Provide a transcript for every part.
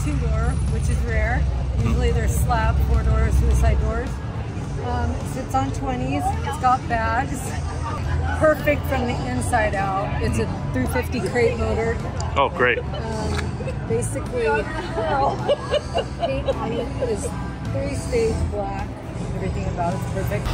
two-door, which is rare. Usually they're slab, 4-door suicide doors. It sits on 20s. It's got bags. Perfect from the inside out. It's a 350 crate motor. Oh, great. Basically, paint on it is 3-stage black. Everything about it's perfect.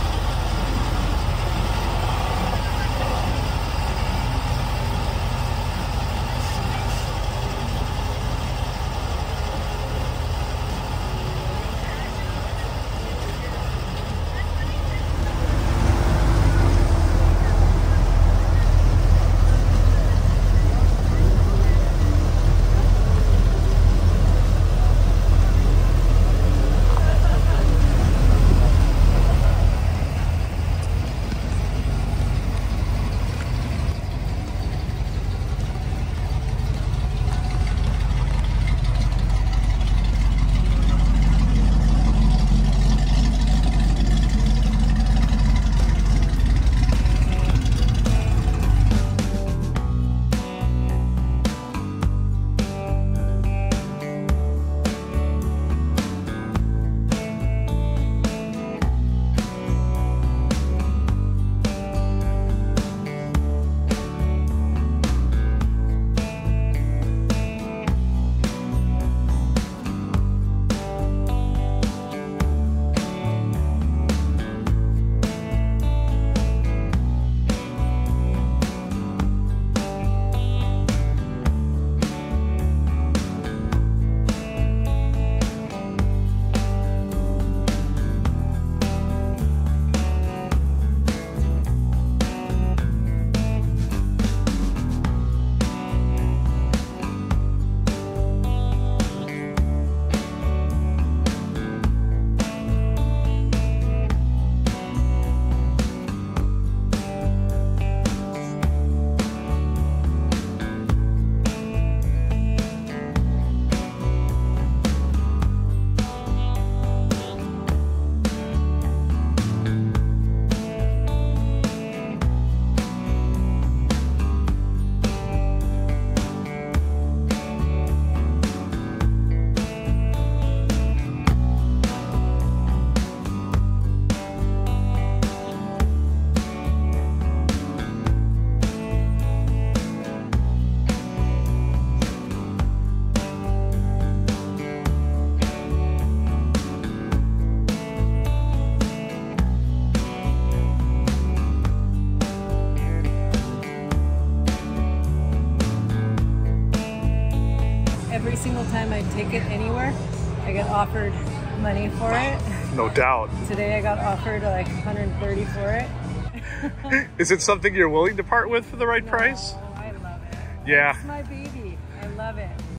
Every single time I take it anywhere, I get offered money for it. No doubt. Today I got offered like 130 for it. Is it something you're willing to part with for the right price? I love it. Yeah. It's my baby. I love it.